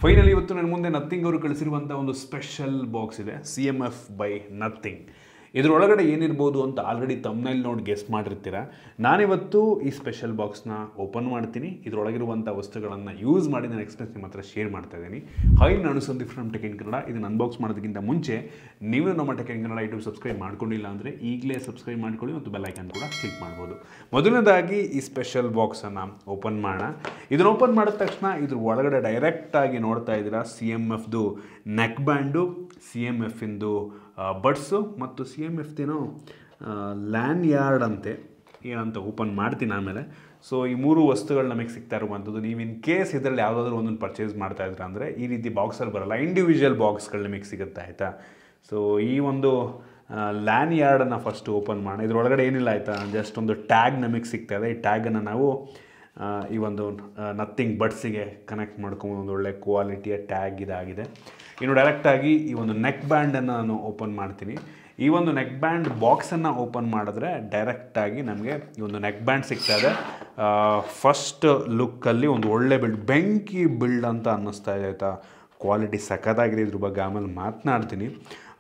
Finally ಇವತ್ತು ನನ್ನ ಮುಂದೆ ನಥಿಂಗ್ ಅವರು ಕಳಿಸಿರುವಂಥ ಒಂದು ಸ್ಪೆಷಲ್ ಬಾಕ್ಸ್ ಇದೆ CMF ಬೈ ನಥಿಂಗ್. ಇದರೊಳಗಡೆ ಏನಿರ್ಬೋದು ಅಂತ ಆಲ್ರೆಡಿ ತಮ್ಮನೇಲಿ ನೋಡಿ ಗೆಸ್ ಮಾಡಿರ್ತೀರ. ನಾನಿವತ್ತು ಈ ಸ್ಪೆಷಲ್ ಬಾಕ್ಸ್ನ ಓಪನ್ ಮಾಡ್ತೀನಿ. ಇದರೊಳಗಿರುವಂಥ ವಸ್ತುಗಳನ್ನು ಯೂಸ್ ಮಾಡಿ ನಾನು ಎಕ್ಸ್ಪೀರಿಯನ್ಸ್ ನಿಮ್ಮ ಹತ್ರ ಶೇರ್ ಮಾಡ್ತಾ ಇದ್ದೀನಿ. ಹೈ, ನಾನು Sandeep from tech in Kannada. ಇದನ್ನು ಅನ್ಬಾಕ್ಸ್ ಮಾಡೋದಕ್ಕಿಂತ ಮುಂಚೆ ನೀವು ನಮ್ಮ tech in Kannada YouTube subscribe ಮಾಡ್ಕೊಂಡಿಲ್ಲ ಅಂದರೆ ಈಗಲೇ ಸಬ್ಸ್ಕ್ರೈಬ್ ಮಾಡ್ಕೊಳ್ಳಿ ಮತ್ತು ಬೆಲ್ ಐಕಾನ್ ಕೂಡ ಕ್ಲಿಕ್ ಮಾಡ್ಬೋದು. ಮೊದಲನೇದಾಗಿ ಈ ಸ್ಪೆಷಲ್ ಬಾಕ್ಸನ್ನು ಓಪನ್ ಮಾಡೋಣ. ಇದನ್ನು ಓಪನ್ ಮಾಡಿದ ತಕ್ಷಣ ಇದ್ರ ಒಳಗಡೆ ಡೈರೆಕ್ಟಾಗಿ ನೋಡ್ತಾ ಇದ್ದೀರಾ CMFದು ನೆಕ್ ಬ್ಯಾಂಡು, CMFಿಂದು ಬಡ್ಸು ಮತ್ತು CMFದೇನೋ ಲ್ಯಾನ್ ಯಾರ್ಡ್ ಅಂತೆ ಏನಂತ ಓಪನ್ ಮಾಡ್ತೀನಿ ಆಮೇಲೆ. ಸೊ ಈ ಮೂರು ವಸ್ತುಗಳು ನಮಗೆ ಸಿಗ್ತಾ ಇರುವಂಥದ್ದು. ನೀವು ಇನ್ ಕೇಸ್ ಇದರಲ್ಲಿ ಯಾವುದಾದ್ರೂ ಒಂದೊಂದು ಪರ್ಚೇಸ್ ಮಾಡ್ತಾ ಇದ್ರೆ ಅಂದರೆ ಈ ರೀತಿ ಬಾಕ್ಸಲ್ಲಿ ಬರೋಲ್ಲ, ಇಂಡಿವಿಜುವಲ್ ಬಾಕ್ಸ್ಗಳು ನಿಮಗೆ ಸಿಗುತ್ತೆ ಆಯಿತಾ. ಸೊ ಈ ಒಂದು ಲ್ಯಾನ್ ಯಾರ್ಡನ್ನು ಫಸ್ಟ್ ಓಪನ್ ಮಾಡೋಣ. ಇದರೊಳಗಡೆ ಏನಿಲ್ಲ ಆಯಿತಾ, ಜಸ್ಟ್ ಒಂದು ಟ್ಯಾಗ್ ನಮಗೆ ಸಿಗ್ತಾ ಇದೆ. ಈ ಟ್ಯಾಗನ್ನು ನಾವು ಈ ಒಂದು ನಥಿಂಗ್ ಬಡ್ಸಿಗೆ ಕನೆಕ್ಟ್ ಮಾಡ್ಕೊಂಡು ಒಂದು ಒಳ್ಳೆ ಕ್ವಾಲಿಟಿಯ ಟ್ಯಾಗ್ ಇದಾಗಿದೆ. ಇನ್ನು ಡೈರೆಕ್ಟಾಗಿ ಈ ಒಂದು ನೆಕ್ ಬ್ಯಾಂಡನ್ನು ನಾನು ಓಪನ್ ಮಾಡ್ತೀನಿ. ಈ ಒಂದು ನೆಕ್ ಬ್ಯಾಂಡ್ ಬಾಕ್ಸನ್ನು ಓಪನ್ ಮಾಡಿದ್ರೆ ಡೈರೆಕ್ಟಾಗಿ ನಮಗೆ ಈ ಒಂದು ನೆಕ್ ಬ್ಯಾಂಡ್ ಸಿಗ್ತಾ ಇದೆ. ಫಸ್ಟ್ ಲುಕ್ಕಲ್ಲಿ ಒಂದು ಒಳ್ಳೆ ಬಿಲ್ಡ್, ಬೆಂಕಿ ಬಿಲ್ಡ್ ಅಂತ ಅನ್ನಿಸ್ತಾ ಇದೆ ಆಯಿತಾ. ಕ್ವಾಲಿಟಿ ಸಖತ್ತಾಗಿದೆ. ಇದ್ರ ಬಗ್ಗೆ ಆಮೇಲೆ ಮಾತನಾಡ್ತೀನಿ.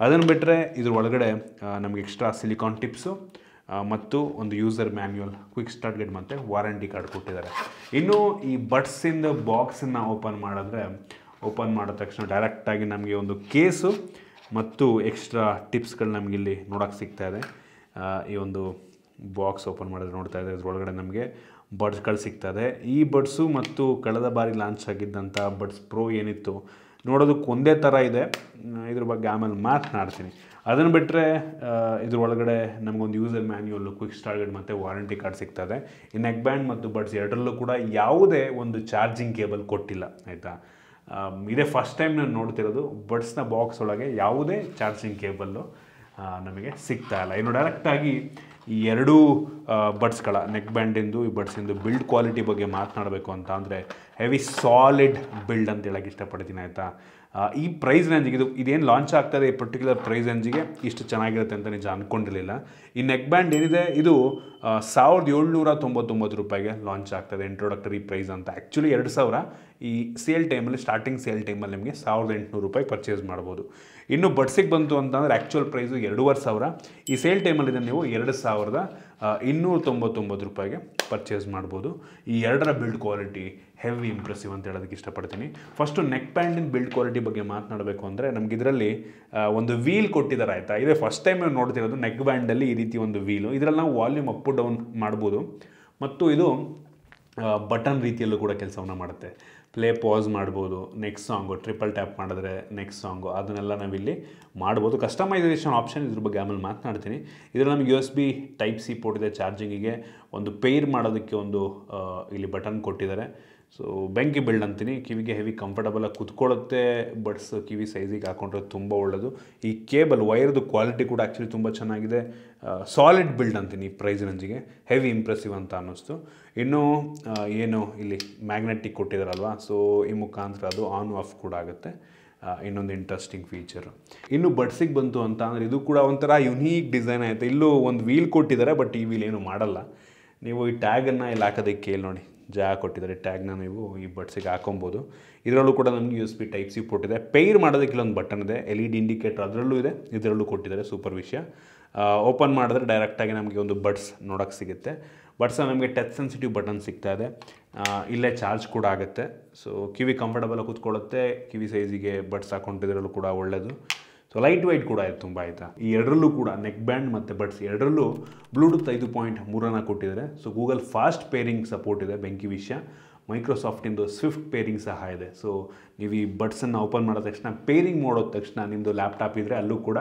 ಅದನ್ನು ಬಿಟ್ಟರೆ ಇದ್ರ ಒಳಗಡೆ ನಮಗೆ ಎಕ್ಸ್ಟ್ರಾ ಸಿಲಿಕಾನ್ ಟಿಪ್ಸು ಮತ್ತು ಒಂದು user manual, quick start guide ಮತ್ತು ವಾರಂಟಿ ಕಾರ್ಡ್ ಕೊಟ್ಟಿದ್ದಾರೆ. ಇನ್ನು ಈ ಬಡ್ಸಿಂದ ಬಾಕ್ಸನ್ನು ಓಪನ್ ಮಾಡಿದ ತಕ್ಷಣ ಡೈರೆಕ್ಟಾಗಿ ನಮಗೆ ಒಂದು ಕೇಸು ಮತ್ತು ಎಕ್ಸ್ಟ್ರಾ ಟಿಪ್ಸ್ಗಳು ನಮಗಿಲ್ಲಿ ನೋಡೋಕ್ಕೆ ಸಿಗ್ತಾ ಇದೆ. ಈ ಒಂದು ಬಾಕ್ಸ್ ಓಪನ್ ಮಾಡಿದ್ರೆ ನೋಡ್ತಾ ಇದೆ, ಇದರೊಳಗಡೆ ನಮಗೆ ಬಡ್ಸ್ಗಳು ಸಿಗ್ತದೆ. ಈ ಬಡ್ಸು ಮತ್ತು ಕಳೆದ ಬಾರಿ ಲಾಂಚ್ ಆಗಿದ್ದಂಥ ಬಡ್ಸ್ ಪ್ರೋ ಏನಿತ್ತು ನೋಡೋದಕ್ಕೆ ಒಂದೇ ಥರ ಇದೆ. ಇದ್ರ ಬಗ್ಗೆ ಆಮೇಲೆ ಮಾತನಾಡ್ತೀನಿ. ಅದನ್ನು ಬಿಟ್ಟರೆ ಇದ್ರೊಳಗಡೆ ನಮಗೊಂದು user manual, quick start guide ಮತ್ತು ವಾರಂಟಿ ಕಾರ್ಡ್ ಸಿಗ್ತದೆ. ಈ ನೆಕ್ ಬ್ಯಾಂಡ್ ಮತ್ತು ಬಡ್ಸ್ ಎರಡರಲ್ಲೂ ಕೂಡ ಯಾವುದೇ ಒಂದು ಚಾರ್ಜಿಂಗ್ ಕೇಬಲ್ ಕೊಟ್ಟಿಲ್ಲ ಆಯಿತಾ. ಇದೇ ಫಸ್ಟ್ ಟೈಮ್ ನಾನು ನೋಡ್ತಿರೋದು ಬಡ್ಸ್ನ ಬಾಕ್ಸ್ ಒಳಗೆ ಯಾವುದೇ ಚಾರ್ಜಿಂಗ್ ಕೇಬಲ್ಲು ನಮಗೆ ಸಿಗ್ತಾ ಇಲ್ಲ. ಇನ್ನು ಡೈರೆಕ್ಟಾಗಿ ಈ ಎರಡೂ ಬಡ್ಸ್ಗಳ ನೆಕ್ ಬ್ಯಾಂಡಿಂದು ಈ ಬಡ್ಸಿಂದು ಬಿಲ್ಡ್ ಕ್ವಾಲಿಟಿ ಬಗ್ಗೆ ಮಾತನಾಡಬೇಕು ಅಂತ ಅಂದರೆ ಹೆವಿ ಸಾಲಿಡ್ ಬಿಲ್ಡ್ ಅಂತ ಹೇಳೋಕ್ಕೆ ಇಷ್ಟಪಡ್ತೀನಿ ಆಯಿತಾ. ಈ ಪ್ರೈಸ್ ರೇಂಜಿಗೆ ಇದೇನು ಲಾಂಚ್ ಆಗ್ತಾಯಿದೆ, ಈ ಪರ್ಟಿಕ್ಯುಲರ್ ಪ್ರೈಸ್ ರೇಂಜಿಗೆ ಇಷ್ಟು ಚೆನ್ನಾಗಿರುತ್ತೆ ಅಂತ ನಿಜ ಅಂದ್ಕೊಂಡಿರಲಿಲ್ಲ. ಈ ನೆಕ್ ಬ್ಯಾಂಡ್ ಏನಿದೆ ಇದು 1799 ರೂಪಾಯಿಗೆ ಲಾಂಚ್ ಆಗ್ತದೆ, ಇಂಟ್ರೊಡಕ್ಟರಿ ಪ್ರೈಸ್ ಅಂತ. ಆ್ಯಕ್ಚುಲಿ 2000 ಈ ಸೇಲ್ ಟೈಮಲ್ಲಿ, ಸ್ಟಾರ್ಟಿಂಗ್ ಸೇಲ್ ಟೈಮಲ್ಲಿ ನಿಮಗೆ 1800 ರೂಪಾಯಿ ಪರ್ಚೇಸ್ ಮಾಡ್ಬೋದು. ಇನ್ನು ಬಡ್ಸಿಗೆ ಬಂತು ಅಂತಂದರೆ ಆ್ಯಕ್ಚುಯಲ್ ಪ್ರೈಸು 2500. ಈ ಸೇಲ್ ಟೈಮಲ್ಲಿದೆ ನೀವು 2299 ರೂಪಾಯಿಗೆ ಪರ್ಚೇಸ್ ಮಾಡ್ಬೋದು. ಈ ಎರಡರ ಬಿಲ್ಡ್ ಕ್ವಾಲಿಟಿ ಹೆವಿ ಇಂಪ್ರೆಸಿವ್ ಅಂತ ಹೇಳೋದಕ್ಕೆ ಇಷ್ಟಪಡ್ತೀನಿ. ಫಸ್ಟು ನೆಕ್ ಬ್ಯಾಂಡಿನ ಬಿಲ್ಡ್ ಕ್ವಾಲಿಟಿ ಬಗ್ಗೆ ಮಾತನಾಡಬೇಕು ಅಂದರೆ ನಮ್ಗೆ ಇದರಲ್ಲಿ ಒಂದು ವೀಲ್ ಕೊಟ್ಟಿದ್ದಾರೆ ಆಯಿತಾ. ಇದೇ ಫಸ್ಟ್ ಟೈಮ್ ನಾವು ನೋಡ್ತಿರೋದು ನೆಕ್ ಬ್ಯಾಂಡಲ್ಲಿ ಈ ರೀತಿ ಒಂದು ವೀಲು. ಇದರಲ್ಲಿ ನಾವು ವಾಲ್ಯೂಮ್ ಅಪ್ ಡೌನ್ ಮಾಡ್ಬೋದು ಮತ್ತು ಇದು ಬಟನ್ ರೀತಿಯಲ್ಲೂ ಕೂಡ ಕೆಲಸವನ್ನು ಮಾಡುತ್ತೆ. ಪ್ಲೇ ಪಾಸ್ ಮಾಡ್ಬೋದು, ನೆಕ್ಸ್ಟ್ ಸಾಂಗು ಟ್ರಿಪಲ್ ಟ್ಯಾಪ್ ಮಾಡಿದ್ರೆ ನೆಕ್ಸ್ಟ್ ಸಾಂಗು ಅದನ್ನೆಲ್ಲ ನಾವಿಲ್ಲಿ ಮಾಡ್ಬೋದು. ಕಸ್ಟಮೈಸೇಷನ್ ಆಪ್ಷನ್ ಇದ್ರ ಬಗ್ಗೆ ಆಮೇಲೆ ಮಾತನಾಡ್ತೀನಿ. ಇದರಲ್ಲಿ ನಮಗೆ USB Type C ಪೋರ್ಟ್ ಇದೆ. ಚಾರ್ಜಿಂಗಿಗೆ ಒಂದು ಪೇರ್ ಮಾಡೋದಕ್ಕೆ ಒಂದು ಇಲ್ಲಿ ಬಟನ್ ಕೊಟ್ಟಿದ್ದಾರೆ. ಸೊ ಬೆಂಕಿ ಬಿಲ್ಡ್ ಅಂತೀನಿ. ಕಿವಿಗೆ ಹೆವಿ ಕಂಫರ್ಟಬಲಾಗಿ ಕೂತ್ಕೊಳ್ಳುತ್ತೆ. ಬಡ್ಸ್ ಕಿವಿ ಸೈಜಿಗೆ ಹಾಕೊಂಡ್ರೆ ತುಂಬ ಒಳ್ಳೆಯದು. ಈ ಕೇಬಲ್ ವೈರ್ದು ಕ್ವಾಲಿಟಿ ಕೂಡ ಆ್ಯಕ್ಚುಲಿ ತುಂಬ ಚೆನ್ನಾಗಿದೆ. ಸಾಲಿಡ್ ಬಿಲ್ಡ್ ಅಂತೀನಿ ಈ ಪ್ರೈಸ್ ರೇಂಜಿಗೆ. ಹೆವಿ ಇಂಪ್ರೆಸಿವ್ ಅಂತ ಅನ್ನಿಸ್ತು. ಇನ್ನು ಏನು ಇಲ್ಲಿ ಮ್ಯಾಗ್ನೆಟಿಕ್ ಕೊಟ್ಟಿದ್ದಾರಲ್ವ, ಸೊ ಈ ಮುಖಾಂತರ ಅದು ಆನ್ ಆಫ್ ಕೂಡ ಆಗುತ್ತೆ. ಇನ್ನೊಂದು ಇಂಟ್ರೆಸ್ಟಿಂಗ್ ಫೀಚರು. ಇನ್ನು ಬಡ್ಸಿಗೆ ಬಂತು ಅಂತ ಅಂದರೆ ಇದು ಕೂಡ ಒಂಥರ ಯುನೀಕ್ ಡಿಸೈನ್ ಆಯಿತು. ಇಲ್ಲೂ ಒಂದು ವೀಲ್ ಕೊಟ್ಟಿದ್ದಾರೆ, ಬಟ್ ಈ ವೀಲ್ ಏನು ಮಾಡಲ್ಲ. ನೀವು ಈ ಟ್ಯಾಗನ್ನು ಇಲ್ಲಿ ಹಾಕೋದಕ್ಕೆ ಕೇಳಿ ನೋಡಿ, ಜಾಗ ಕೊಟ್ಟಿದ್ದಾರೆ. ಟ್ಯಾಗ್ನ ನೀವು ಈ ಬಡ್ಸಿಗೆ ಹಾಕೊಬೋದು. ಇದರಲ್ಲೂ ಕೂಡ ನಮಗೆ USB Type C ಪೋರ್ಟ್ ಇದೆ. ಪೇರ್ ಮಾಡೋದಕ್ಕೆ ಇಲ್ಲೊಂದು ಬಟನ್ ಇದೆ. LED ಇಂಡಿಕೇಟರ್ ಅದರಲ್ಲೂ ಇದೆ, ಇದರಲ್ಲೂ ಕೊಟ್ಟಿದ್ದಾರೆ. ಸೂಪರ್ ವಿಷಯ. ಓಪನ್ ಮಾಡಿದ್ರೆ ಡೈರೆಕ್ಟಾಗಿ ನಮಗೆ ಒಂದು ಬಡ್ಸ್ ನೋಡೋಕ್ಕೆ ಸಿಗುತ್ತೆ. ಬಡ್ಸ್ ನಮಗೆ ಟಚ್ ಸೆನ್ಸಿಟಿವ್ ಬಟನ್ ಸಿಗ್ತಾ ಇದೆ. ಇಲ್ಲೇ ಚಾರ್ಜ್ ಕೂಡ ಆಗುತ್ತೆ. ಸೊ ಕಿವಿ ಕಂಫರ್ಟಬಲಾಗಿ ಕೂತ್ಕೊಳ್ಳುತ್ತೆ. ಕಿವಿ ಸೈಜಿಗೆ ಬಡ್ಸ್ ಹಾಕೊಂಡಿದ್ರಲ್ಲೂ ಕೂಡ ಒಳ್ಳೆಯದು. ಸೊ ಲೈಟ್ ವೈಟ್ ಕೂಡ ಇದೆ ತುಂಬ ಆಯಿತಾ. ಈ ಎರಡರಲ್ಲೂ ಕೂಡ ನೆಕ್ ಬ್ಯಾಂಡ್ ಮತ್ತು ಬಡ್ಸ್ ಎರಡರಲ್ಲೂ ಬ್ಲೂಟೂತ್ 5.3 ಕೊಟ್ಟಿದ್ದಾರೆ. So Google fast pairing support ಇದೆ, ಬೆಂಕಿ ವಿಷಯ. ಮೈಕ್ರೋಸಾಫ್ಟಿಂದು ಸ್ವಿಫ್ಟ್ ಪೇರಿಂಗ್ ಸಹ ಇದೆ. ಸೊ ನೀವು ಈ ಬಡ್ಸನ್ನು ಓಪನ್ ಮಾಡಿದ ತಕ್ಷಣ ಪೇರಿಂಗ್ ಮಾಡೋದ ತಕ್ಷಣ ನಿಮ್ಮದು ಲ್ಯಾಪ್ಟಾಪ್ ಇದ್ದರೆ ಅಲ್ಲೂ ಕೂಡ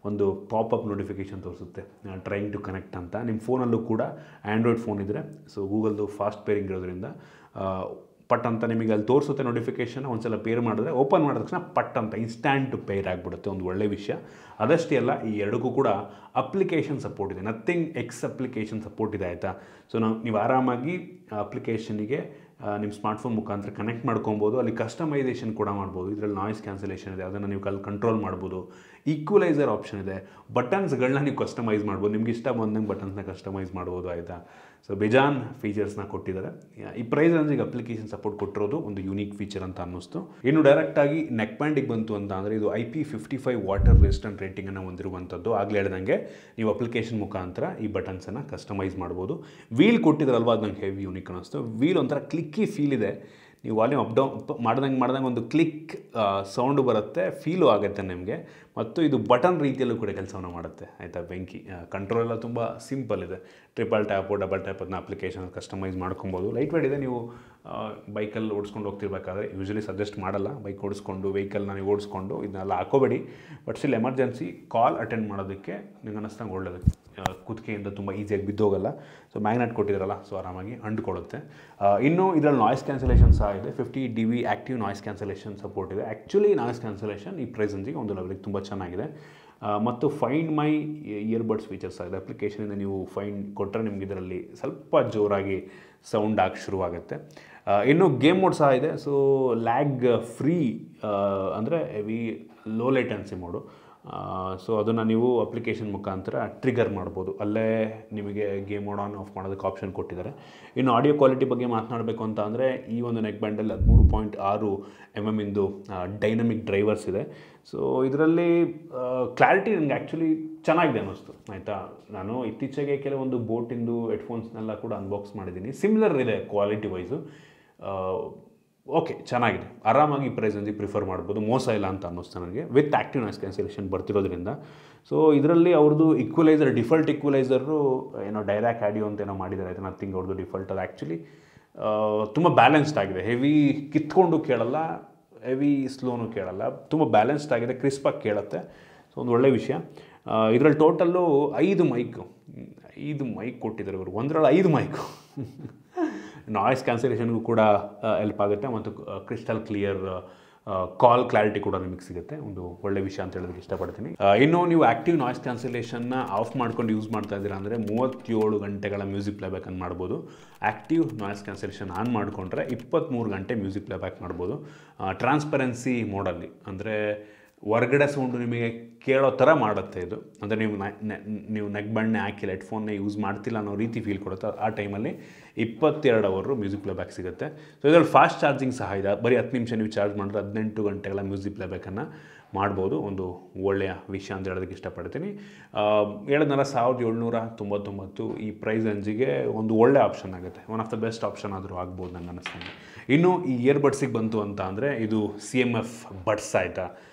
ಒಂದು ಪಾಪಪ್ ನೋಟಿಫಿಕೇಷನ್ ತೋರಿಸುತ್ತೆ, ಟ್ರೈಂಗ್ ಟು ಕನೆಕ್ಟ್ ಅಂತ. ನಿಮ್ಮ ಫೋನಲ್ಲೂ ಕೂಡ ಆ್ಯಂಡ್ರಾಯ್ಡ್ ಫೋನ್ ಇದ್ದರೆ ಸೊ ಗೂಗಲ್ದು ಫಾಸ್ಟ್ ಪೇರಿಂಗ್ ಇರೋದ್ರಿಂದ ಪಟ್ ಅಂತ ನಿಮಗೆ ಅಲ್ಲಿ ತೋರಿಸುತ್ತೆ ನೋಟಿಫಿಕೇಷನ್. ಒಂದ್ಸಲ ಪೇರ್ ಮಾಡಿದ್ರೆ ಓಪನ್ ಮಾಡಿದ ತಕ್ಷಣ ಪಟ್ ಅಂತ ಇನ್ಸ್ಟ್ಯಾಂಟ್ ಪೇರ್ ಆಗಿಬಿಡುತ್ತೆ. ಒಂದು ಒಳ್ಳೆ ವಿಷಯ. ಅದಷ್ಟೇ ಅಲ್ಲ, ಈ ಎರಡಕ್ಕೂ ಕೂಡ ಅಪ್ಲಿಕೇಶನ್ ಸಪೋರ್ಟ್ ಇದೆ. ನಥಿಂಗ್ ಎಕ್ಸ್ ಅಪ್ಲಿಕೇಶನ್ ಸಪೋರ್ಟ್ ಇದೆ ಆಯಿತಾ. ಸೊ ನೀವು ಆರಾಮಾಗಿ ಅಪ್ಲಿಕೇಶನಿಗೆ ನಿಮ್ಮ ಸ್ಮಾರ್ಟ್ಫೋನ್ ಮುಖಾಂತರ ಕನೆಕ್ಟ್ ಮಾಡ್ಕೊಬೋದು. ಅಲ್ಲಿ ಕಸ್ಟಮೈಸೇಷನ್ ಕೂಡ ಮಾಡ್ಬೋದು. ಇದರಲ್ಲಿ ನಾಯ್ಸ್ ಕ್ಯಾನ್ಸಲೇಷನ್ ಇದೆ, ಅದನ್ನು ನೀವು ಕಂಟ್ರೋಲ್ ಮಾಡ್ಬೋದು. ಈಕ್ವಲೈಸರ್ ಆಪ್ಷನ್ ಇದೆ. ಬಟನ್ಸ್ಗಳನ್ನ ನೀವು ಕಸ್ಟಮೈಸ್ ಮಾಡ್ಬೋದು. ನಿಮ್ಗೆ ಇಷ್ಟ ಬಂದಂಗೆ ಬಟನ್ಸ್ನ ಕಸ್ಟಮೈಸ್ ಮಾಡ್ಬೋದು ಆಯಿತಾ. ಸೊ ಬೇಜಾನ್ ಫೀಚರ್ಸ್ನ ಕೊಟ್ಟಿದ್ದಾರೆ. ಈ ಪ್ರೈಸ್ ರೇಂಜಿಗೆ ಅಪ್ಲಿಕೇಶನ್ ಸಪೋರ್ಟ್ ಕೊಟ್ಟಿರೋದು ಒಂದು ಯೂನಿಕ್ ಫೀಚರ್ ಅಂತ ಅನ್ನಿಸ್ತು. ಇನ್ನು ಡೈರೆಕ್ಟಾಗಿ ನೆಕ್ ಬ್ಯಾಂಡಿಗೆ ಬಂತು ಅಂತ ಅಂದರೆ ಇದು IP55 ವಾಟರ್ ರೆಸಿಸ್ಟೆಂಟ್ ರೇಟಿಂಗನ್ನು ಹೊಂದಿರುವಂಥದ್ದು. ಆಗಲೇ ಹೇಳ್ದಂಗೆ ನೀವು ಅಪ್ಲಿಕೇಶನ್ ಮುಖಾಂತರ ಈ ಬಟನ್ಸನ್ನು ಕಸ್ಟಮೈಸ್ ಮಾಡ್ಬೋದು. ವೀಲ್ ಕೊಟ್ಟಿದ್ರಲ್ವ ಅದು ನಂಗೆ ಹೆವಿ ಯೂನಿಕ್ ಅನ್ನಿಸ್ತು. ವೀಲ್ ಒಂಥರ ಕ್ಲಿಕ್ಕಿ ಫೀಲ್ ಇದೆ. ನೀವು ವಾಲ್ಯೂಮ್ ಅಪ್ ಡೌನ್ ಮಾಡ್ದಂಗೆ ಒಂದು ಕ್ಲಿಕ್ ಸೌಂಡು ಬರುತ್ತೆ, ಫೀಲು ಆಗುತ್ತೆ ನಿಮಗೆ. ಮತ್ತು ಇದು ಬಟನ್ ರೀತಿಯಲ್ಲೂ ಕೂಡ ಕೆಲಸವನ್ನು ಮಾಡುತ್ತೆ ಆಯಿತಾ. ಬೆಂಕಿ ಕಂಟ್ರೋಲ್ ಎಲ್ಲ ತುಂಬ ಸಿಂಪಲ್ ಇದೆ. ಟ್ರಿಪಲ್ ಟ್ಯಾಪು ಡಬಲ್ ಟ್ಯಾಪ್ ಅದನ್ನ ಅಪ್ಲಿಕೇಶನ್ ಕಸ್ಟಮೈಸ್ ಮಾಡ್ಕೊಬೋದು. ಲೈಟ್ ವೇಟ್ ಇದೆ. ನೀವು ಬೈಕಲ್ಲಿ ಓಡಿಸ್ಕೊಂಡು ಹೋಗ್ತಿರ್ಬೇಕಾದ್ರೆ ಯೂಶ್ವಲಿ ಸಜೆಸ್ಟ್ ಮಾಡಲ್ಲ ಬೈಕ್ ಓಡಿಸ್ಕೊಂಡು ವೆಹಿಕಲ್ನ ನೀವು ಓಡಿಸ್ಕೊಂಡು ಇದನ್ನೆಲ್ಲ ಹಾಕೋಬೇಡಿ. But still emergency call attend ಮಾಡೋದಕ್ಕೆ ನಿಮ್ಗೆ ಅನ್ನಿಸ್ದಂಗೆ ಒಳ್ಳೆಯದು. ಕುತ್ತಿಗೆಯಿಂದ ತುಂಬ ಈಸಿಯಾಗಿ ಬಿದ್ದೋಗಲ್ಲ. ಸೊ ಮ್ಯಾಗ್ನೆಟ್ ಕೊಟ್ಟಿದ್ದಾರಲ್ಲ, ಸೊ ಆರಾಮಾಗಿ ಅಂಡ್ಕೊಳ್ಳುತ್ತೆ. ಇನ್ನು ಇದರಲ್ಲಿ ನಾಯ್ಸ್ ಕ್ಯಾನ್ಸಲೇಷನ್ ಸಹ ಇದೆ. 50 dB active noise cancellation support ಇದೆ. ಆ್ಯಕ್ಚುಲಿ ನಾಯ್ಸ್ ಕ್ಯಾನ್ಸಲೇಷನ್ ಈ ಪ್ರೈಸೆನ್ಸಿಗೆ ಒಂದು ಲೆವೆಲಿಗೆ ತುಂಬ ಚೆನ್ನಾಗಿದೆ. ಮತ್ತು ಫೈಂಡ್ ಮೈ ಇಯರ್ಬಡ್ಸ್ ಫೀಚರ್ಸ್ ಆಗಿದೆ. ಅಪ್ಲಿಕೇಶನಿಂದ ನೀವು ಫೈಂಡ್ ಕೊಟ್ಟರೆ ನಿಮ್ಗೆ ಇದರಲ್ಲಿ ಸ್ವಲ್ಪ ಜೋರಾಗಿ ಸೌಂಡ್ ಆಗಿ ಶುರುವಾಗುತ್ತೆ. ಇನ್ನು ಗೇಮ್ ಮೋಡ್ ಸಹ ಇದೆ. ಸೊ ಲ್ಯಾಗ್ ಫ್ರೀ ಅಂದರೆ heavy low latency mode. So ಅದನ್ನು ನೀವು ಅಪ್ಲಿಕೇಶನ್ ಮುಖಾಂತರ ಟ್ರಿಗರ್ ಮಾಡ್ಬೋದು. ಅಲ್ಲೇ ನಿಮಗೆ ಗೇಮ್ ಮೋಡ್ ಆನ್ ಆಫ್ ಮಾಡೋದಕ್ಕೆ ಆಪ್ಷನ್ ಕೊಟ್ಟಿದ್ದಾರೆ. ಇನ್ನು ಆಡಿಯೋ ಕ್ವಾಲಿಟಿ ಬಗ್ಗೆ ಮಾತನಾಡಬೇಕು ಅಂತ ಅಂದರೆ ಈ ಒಂದು ನೆಕ್ ಬ್ಯಾಂಡಲ್ಲಿ 13.6 mm ಇಂದು ಡೈನಮಿಕ್ ಡ್ರೈವರ್ಸ್ ಇದೆ. ಸೊ ಇದರಲ್ಲಿ ಕ್ಲಾರಿಟಿ ನನಗೆ ಆ್ಯಕ್ಚುಲಿ ಚೆನ್ನಾಗಿದೆ ಅನ್ನಿಸ್ತು ಆಯಿತಾ. ನಾನು ಇತ್ತೀಚೆಗೆ ಕೆಲವೊಂದು ಬೋಟಿಂದು ಹೆಡ್ಫೋನ್ಸ್ನೆಲ್ಲ ಕೂಡ ಅನ್ಬಾಕ್ಸ್ ಮಾಡಿದ್ದೀನಿ. ಸಿಮಿಲರ್ ಇದೆ ಕ್ವಾಲಿಟಿ ವೈಸು. ಓಕೆ, ಚೆನ್ನಾಗಿದೆ. ಆರಾಮಾಗಿ ಈ ಪ್ರೈಸಲ್ಲಿ ಪ್ರಿಫರ್ ಮಾಡ್ಬೋದು. ಮೋಸ ಇಲ್ಲ ಅಂತ ಅನ್ನಿಸ್ತು ನನಗೆ. ವಿತ್ ಆ್ಯಕ್ಟಿವ್ ನಾಯ್ಸ್ ಕ್ಯಾನ್ಸಲೇಷನ್ ಬರ್ತಿರೋದ್ರಿಂದ. ಸೊ ಇದರಲ್ಲಿ ಅವ್ರದ್ದು ಈಕ್ವಲೈಸರ್, ಡಿಫಾಲ್ಟ್ ಈಕ್ವಲೈಸರು ಏನೋ ಡೈರಾಕ್ ಆಡಿಯೋ ಅಂತ ಏನೋ ಮಾಡಿದ್ದಾರೆ. ಆಯಿತು, ನಥಿಂಗ್ ಅವ್ರದ್ದು ಡಿಫಾಲ್ಟ್. ಅದು ಆ್ಯಕ್ಚುಲಿ ತುಂಬ ಬ್ಯಾಲೆನ್ಸ್ಡ್ ಆಗಿದೆ. ಹೆವಿ ಕಿತ್ಕೊಂಡು ಕೇಳಲ್ಲ, ಹೆವಿ ಸ್ಲೋನು ಕೇಳಲ್ಲ. ತುಂಬ ಬ್ಯಾಲೆನ್ಸ್ಡ್ ಆಗಿದೆ, ಕ್ರಿಸ್ಪಾಗಿ ಕೇಳುತ್ತೆ. ಸೊ ಒಂದು ಒಳ್ಳೆಯ ವಿಷಯ. ಇದರಲ್ಲಿ ಟೋಟಲ್ಲು 5 ಮೈಕ್ ಕೊಟ್ಟಿದ್ದಾರೆ ಇವರು. ಒಂದರಲ್ಲಿ 5 ಮೈಕು. ನಾಯ್ಸ್ ಕ್ಯಾನ್ಸಲೇಷನ್ಗೂ ಕೂಡ ಹೆಲ್ಪ್ ಆಗುತ್ತೆ ಮತ್ತು ಕ್ರಿಸ್ಟಲ್ ಕ್ಲಿಯರ್ ಕಾಲ್ ಕ್ಲಾರಿಟಿ ಕೂಡ ನಿಮಗೆ ಸಿಗುತ್ತೆ. ಒಂದು ಒಳ್ಳೆ ವಿಷಯ ಅಂತ ಹೇಳೋದಕ್ಕೆ ಇಷ್ಟಪಡ್ತೀನಿ. ಇನ್ನು ನೀವು ಆ್ಯಕ್ಟಿವ್ ನಾಯ್ಸ್ ಕ್ಯಾನ್ಸಲೇಷನ್ನ ಆಫ್ ಮಾಡ್ಕೊಂಡು ಯೂಸ್ ಮಾಡ್ತಾ ಇದ್ದೀರಾ ಅಂದರೆ 37 ಗಂಟೆಗಳ ಮ್ಯೂಸಿಕ್ ಪ್ಲೇಬ್ಯಾಕನ್ನು ಮಾಡ್ಬೋದು. ಆ್ಯಕ್ಟಿವ್ ನಾಯ್ಸ್ ಕ್ಯಾನ್ಸಲೇಷನ್ ಆನ್ ಮಾಡಿಕೊಂಡ್ರೆ 23 ಗಂಟೆ ಮ್ಯೂಸಿಕ್ ಪ್ಲೇಬ್ಯಾಕ್ ಮಾಡ್ಬೋದು. ಟ್ರಾನ್ಸ್ಪರೆನ್ಸಿ ಮೋಡಲ್ಲಿ ಅಂದರೆ ಹೊರಗಡೆ ಸೌಂಡು ನಿಮಗೆ ಕೇಳೋ ಥರ ಮಾಡುತ್ತೆ ಇದು. ಅಂದರೆ ನೀವು ನೆಕ್ ಬ್ಯಾಂಡ್ನೇ ಹಾಕಿಲ್ಲ, ಹೆಡ್ಫೋನ್ನೇ ಯೂಸ್ ಮಾಡ್ತಿಲ್ಲ ಅನ್ನೋ ರೀತಿ ಫೀಲ್ ಕೊಡುತ್ತೆ. ಆ ಟೈಮಲ್ಲಿ 22 ಅವರ್ ಮ್ಯೂಸಿಕ್ ಪ್ಲೇಬ್ಯಾಕ್ ಸಿಗುತ್ತೆ. ಸೊ ಇದರಲ್ಲಿ ಫಾಸ್ಟ್ ಚಾರ್ಜಿಂಗ್ ಸಹ ಇದೆ. ಬರೀ 10 ನಿಮಿಷ ನೀವು ಚಾರ್ಜ್ ಮಾಡಿದ್ರೆ 18 ಗಂಟೆಗಳ ಮ್ಯೂಸಿಕ್ ಪ್ಲೇಬ್ಯಾಕನ್ನು ಮಾಡ್ಬೋದು. ಒಂದು ಒಳ್ಳೆಯ ವಿಷಯ ಅಂತ ಹೇಳೋದಕ್ಕೆ ಇಷ್ಟಪಡ್ತೀನಿ. 1799 ಈ ಪ್ರೈಸ್ ರೇಂಜಿಗೆ ಒಂದು ಒಳ್ಳೆ ಆಪ್ಷನ್ ಆಗುತ್ತೆ. One of the best option ಆದರೂ ಆಗ್ಬೋದು ನಂಗೆ ಅನ್ನಿಸ್ತಂಗೆ. ಇನ್ನು ಈ ಇಯರ್ಬಡ್ಸಿಗೆ ಬಂತು ಅಂತ ಅಂದರೆ ಇದು CMF ಬಡ್ಸ್ ಆಯಿತಾ.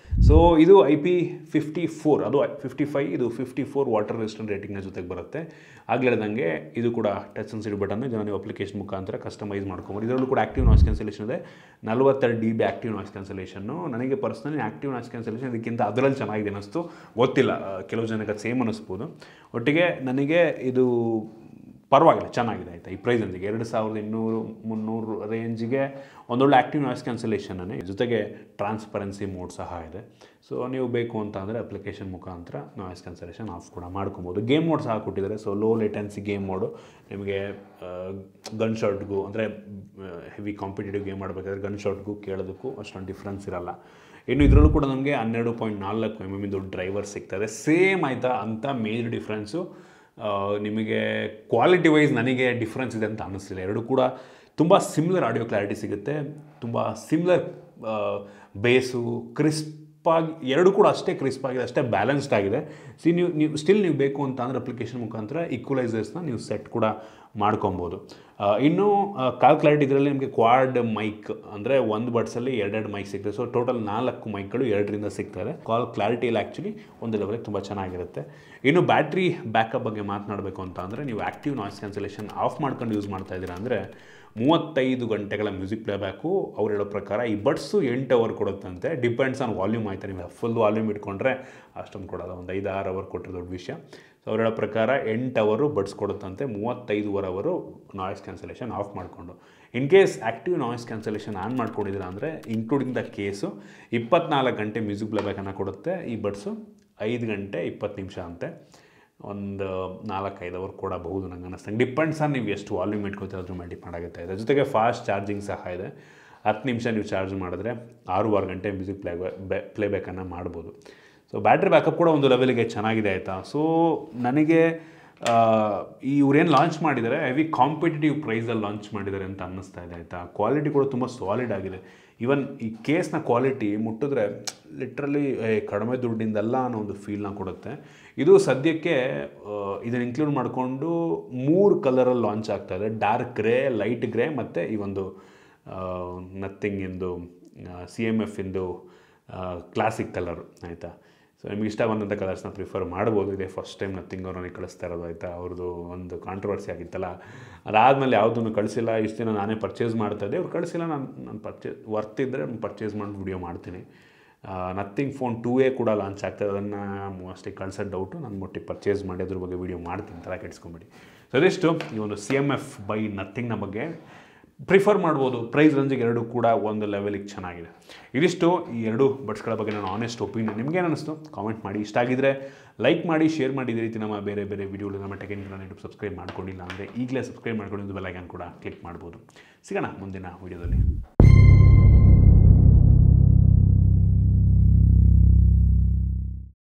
ಸೊ ಇದು IP54, ಅದು 55, ಇದು 54 ವಾಟರ್ ರೆಸಿಸ್ಟೆಂಟ್ ರೇಟಿಂಗ್ನ ಜೊತೆಗೆ ಬರುತ್ತೆ. ಆಗಲೇ ಹೇಳ್ದಂಗೆ ಇದು ಕೂಡ ಟಚ್ ಸೆನ್ಸಿಟಿವ್ ಬಟನ್. ಇದನ್ನು ನೀವು ಅಪ್ಲಿಕೇಶನ್ ಮುಖಾಂತರ ಕಸ್ಟಮೈಸ್ ಮಾಡ್ಕೊಬೋದು. ಇದರಲ್ಲೂ ಕೂಡ ಆ್ಯಕ್ಟಿವ್ ನಾಯ್ಸ್ ಕ್ಯಾನ್ಸಲೇಷನ್ ಇದೆ. 42 dB ಆ್ಯಕ್ಟಿವ್ ನಾಯ್ಸ್ ಕ್ಯಾನ್ಸಲೇಷನ್ನು. ನನಗೆ ಪರ್ಸ್ನಲಿ ಆ್ಯಕ್ಟಿವ್ ನಾಯ್ಸ್ ಕ್ಯಾನ್ಸಲೇಷನ್ ಇದಕ್ಕಿಂತ ಅದರಲ್ಲಿ ಚೆನ್ನಾಗಿದೆ ಅನ್ನಿಸ್ತು. ಗೊತ್ತಿಲ್ಲ, ಕೆಲವು ಜನಕ್ಕೆ ಅದು ಸೇಮ್ ಅನ್ನಿಸ್ಬೋದು. ಒಟ್ಟಿಗೆ ನನಗೆ ಇದು ಪರವಾಗಿಲ್ಲ, ಚೆನ್ನಾಗಿದೆ ಆಯಿತಾ. ಈ ಪ್ರೈಸ್ ರೇಂಜಿಗೆ 2200-300 ರೇಂಜಿಗೆ ಒಂದೊಳ್ಳೆ ಆ್ಯಕ್ಟಿವ್ ನಾಯ್ಸ್ ಕ್ಯಾನ್ಸಲೇಷನ್ನೇ, ಜೊತೆಗೆ ಟ್ರಾನ್ಸ್ಪರೆನ್ಸಿ ಮೋಡ್ ಸಹ ಇದೆ. ಸೊ ನೀವು ಬೇಕು ಅಂತ ಅಂದರೆ ಅಪ್ಲಿಕೇಶನ್ ಮುಖಾಂತರ ನಾಯ್ಸ್ ಕ್ಯಾನ್ಸಲೇಷನ್ ಆಫ್ ಕೂಡ ಮಾಡ್ಕೊಬೋದು. ಗೇಮ್ ಮೋಡ್ ಸಹ ಕೊಟ್ಟಿದ್ದಾರೆ. So low latency game mode. ನಿಮಗೆ ಗನ್ ಶಾಟ್ಗೂ ಅಂದರೆ ಹೆವಿ ಕಾಂಪಿಟೇಟಿವ್ ಗೇಮ್ ಮಾಡಬೇಕಾದ್ರೆ ಗನ್ ಶಾಟ್ಗೂ ಕೇಳೋದಕ್ಕೂ ಅಷ್ಟೊಂದು ಡಿಫ್ರೆನ್ಸ್ ಇರಲ್ಲ. ಇನ್ನು ಇದರಲ್ಲೂ ಕೂಡ ನಮಗೆ 12.4 mm ಇಂದು ಡ್ರೈವರ್ ಸಿಗ್ತದೆ. ಸೇಮ್ ಆಯಿತಾ, ಅಂಥ ಮೇಜರ್ ಡಿಫ್ರೆನ್ಸು ನಿಮಗೆ ಕ್ವಾಲಿಟಿ ವೈಸ್ ನನಗೆ ಡಿಫ್ರೆನ್ಸ್ ಇದೆ ಅಂತ ಅನ್ನಿಸ್ತಿಲ್ಲ. ಎರಡು ಕೂಡ ತುಂಬ ಸಿಮಿಲರ್ ಆಡಿಯೋ ಕ್ಲಾರಿಟಿ ಸಿಗುತ್ತೆ. ತುಂಬ ಸಿಮಿಲರ್ ಬೇಸು, ಕ್ರಿಸ್ಪಾಗಿ, ಎರಡು ಕೂಡ ಅಷ್ಟೇ ಕ್ರಿಸ್ಪಾಗಿದೆ, ಅಷ್ಟೇ ಬ್ಯಾಲೆನ್ಸ್ಡ್ ಆಗಿದೆ. ನೀವು ಬೇಕು ಅಂತ ಅಂದರೆ ಅಪ್ಲಿಕೇಶನ್ ಮುಖಾಂತರ ಈಕ್ವಲೈಸರ್ಸ್ನ ನೀವು ಸೆಟ್ ಕೂಡ ಮಾಡ್ಕೊಬೋದು. ಇನ್ನು ಕಾಲ್ ಕ್ಲಾರಿಟಿ ಇದರಲ್ಲಿ ನಿಮಗೆ ಕ್ವಾಡ್ ಮೈಕ್ ಅಂದರೆ ಒಂದು ಬಡ್ಸಲ್ಲಿ 2 ಮೈಕ್ ಸಿಗ್ತದೆ. ಸೊ ಟೋಟಲ್ 4 ಮೈಕ್ಗಳು 2ರಿಂದ ಸಿಗ್ತದೆ. ಕಾಲ್ ಕ್ಲಾರಿಟಿಯಲ್ಲಿ ಆ್ಯಕ್ಚುಲಿ ಒಂದು ಲೆವೆಲ್ಗೆ ತುಂಬ ಚೆನ್ನಾಗಿರುತ್ತೆ. ಇನ್ನು ಬ್ಯಾಟ್ರಿ ಬ್ಯಾಕಪ್ ಬಗ್ಗೆ ಮಾತನಾಡಬೇಕು ಅಂತ ಅಂದರೆ ನೀವು ಆ್ಯಕ್ಟಿವ್ ನಾಯ್ಸ್ ಕ್ಯಾನ್ಸಲೇಷನ್ ಆಫ್ ಮಾಡ್ಕೊಂಡು ಯೂಸ್ ಮಾಡ್ತಾ ಇದ್ದೀರಾ ಅಂದರೆ 35 ಗಂಟೆಗಳ ಮ್ಯೂಸಿಕ್ ಪ್ಲೇಬ್ಯಾಕು. ಅವ್ರು ಹೇಳೋ ಪ್ರಕಾರ ಈ ಬಡ್ಸು 8 ಅವರ್ ಕೊಡುತ್ತಂತೆ. ಡಿಪೆಂಡ್ಸ್ ಆನ್ ವಾಲ್ಯೂಮ್ ಆಯಿತಾ. ನೀವು ಫುಲ್ ವಾಲ್ಯೂಮ್ ಇಟ್ಕೊಂಡ್ರೆ ಅಷ್ಟೊಂದು ಕೊಡೋಲ್ಲ, ಒಂದು 5-6 ಅವರ್ ಕೊಟ್ಟರೆ ದೊಡ್ಡ ವಿಷಯ. ಸೊ ಅವ್ರು ಹೇಳೋ ಪ್ರಕಾರ 8 ಅವರು ಬಡ್ಸ್ ಕೊಡುತ್ತಂತೆ, 35 ಅವರು ನಾಯ್ಸ್ ಕ್ಯಾನ್ಸಲೇಷನ್ ಆಫ್ ಮಾಡಿಕೊಂಡು. In case active noise cancellation on ಮಾಡ್ಕೊಂಡಿದ್ದೀರಾ ಅಂದರೆ ಇನ್ಕ್ಲೂಡಿಂಗ್ ದ ಕೇಸು 24 ಗಂಟೆ ಮ್ಯೂಸಿಕ್ ಪ್ಲೇಬ್ಯಾಕನ್ನು ಕೊಡುತ್ತೆ. ಈ ಬಡ್ಸು 5 ಗಂಟೆ 20 ನಿಮಿಷ ಅಂತೆ. ಒಂದು 4-5 ಅವರ್ ಕೊಡಬಹುದು ನಂಗೆ ಅನ್ನಿಸ್ತಂಗೆ. ಡಿಪೆಂಡ್ಸ್ ಆನ್ ನೀವು ಎಷ್ಟು ವಾಲ್ಯೂಮ್ ಇಟ್ಕೊತೀರ ಅದ್ರ ಮೇಲೆ ಡಿಪೆಂಡ್ ಆಗುತ್ತೆ. ಇದರ ಜೊತೆಗೆ ಫಾಸ್ಟ್ ಚಾರ್ಜಿಂಗ್ ಸಹ ಇದೆ. 10 ನಿಮಿಷ ನೀವು ಚಾರ್ಜ್ ಮಾಡಿದ್ರೆ 6 ಗಂಟೆ ಮ್ಯೂಸಿಕ್ ಪ್ಲೇಬ್ಯಾಕನ್ನು ಮಾಡ್ಬೋದು. ಸೊ ಬ್ಯಾಟ್ರಿ ಬ್ಯಾಕಪ್ ಕೂಡ ಒಂದು ಲೆವೆಲಿಗೆ ಚೆನ್ನಾಗಿದೆ ಆಯಿತಾ. ಸೊ ನನಗೆ ಇವ್ರೇನು ಲಾಂಚ್ ಮಾಡಿದ್ದಾರೆ ಹೆವಿ ಕಾಂಪಿಟೇಟಿವ್ ಪ್ರೈಸಲ್ಲಿ ಲಾಂಚ್ ಮಾಡಿದ್ದಾರೆ ಅಂತ ಅನ್ನಿಸ್ತಾ ಇದೆ ಆಯಿತಾ. ಕ್ವಾಲಿಟಿ ಕೂಡ ತುಂಬ ಸಾಲಿಡ್ ಆಗಿದೆ. ಈವನ್ ಈ ಕೇಸ್ನ ಕ್ವಾಲಿಟಿ ಮುಟ್ಟಿದ್ರೆ ಲಿಟ್ರಲಿ ಕಡಿಮೆ ದುಡ್ಡಿಂದಲ್ಲ ಅನ್ನೋ ಒಂದು ಫೀಲ್ನ ಕೊಡುತ್ತೆ. ಇದು ಸದ್ಯಕ್ಕೆ ಇದನ್ನು ಇನ್ಕ್ಲೂಡ್ ಮಾಡಿಕೊಂಡು 3 ಕಲರಲ್ಲಿ ಲಾಂಚ್ ಆಗ್ತಾಯಿದೆ. ಡಾರ್ಕ್ ಗ್ರೇ, ಲೈಟ್ ಗ್ರೇ ಮತ್ತು ಈ ಒಂದು ನಥಿಂಗ್ ಇಂದು CMF ಇಂದು ಕ್ಲಾಸಿಕ್ ಕಲರು ಆಯಿತಾ. ಸೊ ನಿಮ್ಗೆ ಇಷ್ಟ ಬಂದಂಥ ಕಲರ್ಸ್ನ ಪ್ರಿಫರ್ ಮಾಡ್ಬೋದು. ಇದೇ ಫಸ್ಟ್ ಟೈಮ್ ನಥಿಂಗ್ ಅವ್ರು ನನಗೆ ಕಳಿಸ್ತಾ ಇರೋದು ಆಯಿತಾ. ಅವ್ರದ್ದು ಒಂದು ಕಾಂಟ್ರವರ್ಸಿ ಆಗಿತ್ತಲ್ಲ, ಅದಾದಮೇಲೆ ಯಾವುದನ್ನು ಕಳಿಸಿಲ್ಲ. ಇಷ್ಟು ದಿನ ನಾನೇ ಪರ್ಚೇಸ್ ಮಾಡ್ತಾಯಿದ್ದೆ, ಅವ್ರು ಕಳಿಸಿಲ್ಲ. ನಾನು ವರ್ತಿದ್ದರೆ ಪರ್ಚೇಸ್ ಮಾಡಿ ವಿಡಿಯೋ ಮಾಡ್ತೀನಿ. ನಥಿಂಗ್ ಫೋನ್ 2A ಕೂಡ ಲಾಂಚ್ ಆಗ್ತದೆ. ಅದನ್ನು ಮೋಸ್ಟ್ಲಿ ಕಳ್ಸೋದು ಡೌಟು. ನಾನು ಮೊಟ್ಟಿಗೆ ಪರ್ಚೇಸ್ ಮಾಡಿ ಅದ್ರ ಬಗ್ಗೆ ವಿಡಿಯೋ ಮಾಡ್ತೀನಿ, ಥರ ಕೆಡಿಸ್ಕೊಂಬಿಡಿ. ಸೊ ಅದಿಷ್ಟು ಈ ಒಂದು CMF ಬೈ ನಥಿಂಗ್ನ ಬಗ್ಗೆ ಪ್ರಿಫರ್ ಮಾಡ್ಬೋದು. ಪ್ರೈಸ್ ರೇಂಜಿಗೆ ಎರಡೂ ಕೂಡ ಒಂದು ಲೆವೆಲಿಗೆ ಚೆನ್ನಾಗಿದೆ. ಇದಿಷ್ಟು ಈ ಎರಡು ಬಡ್ಸ್ಗಳ ಬಗ್ಗೆ ನಾನು ಆನೆಸ್ಟ್ ಒಪಿನಿಯನ್. ನಿಮಗೇನು ಅನ್ನಿಸ್ತು ಕಾಮೆಂಟ್ ಮಾಡಿ. ಇಷ್ಟ ಆಗಿದ್ದರೆ ಲೈಕ್ ಮಾಡಿ, ಶೇರ್ ಮಾಡಿ. ಇದೇ ರೀತಿ ನಮ್ಮ ಬೇರೆ ಬೇರೆ ವಿಡಿಯೋಗಳು ನಮ್ಮ tech in Kannada YouTube subscribe ಮಾಡ್ಕೊಂಡಿಲ್ಲ ಅಂದರೆ ಈಗಲೇ ಸಬ್ಸ್ಕ್ರೈಬ್ ಮಾಡ್ಕೊಂಡು ಬೆಲ್ ಐಕಾನ್ ಕೂಡ ಕ್ಲಿಕ್ ಮಾಡ್ಬೋದು. ಸಿಗೋಣ ಮುಂದಿನ ವೀಡಿಯೋದಲ್ಲಿ.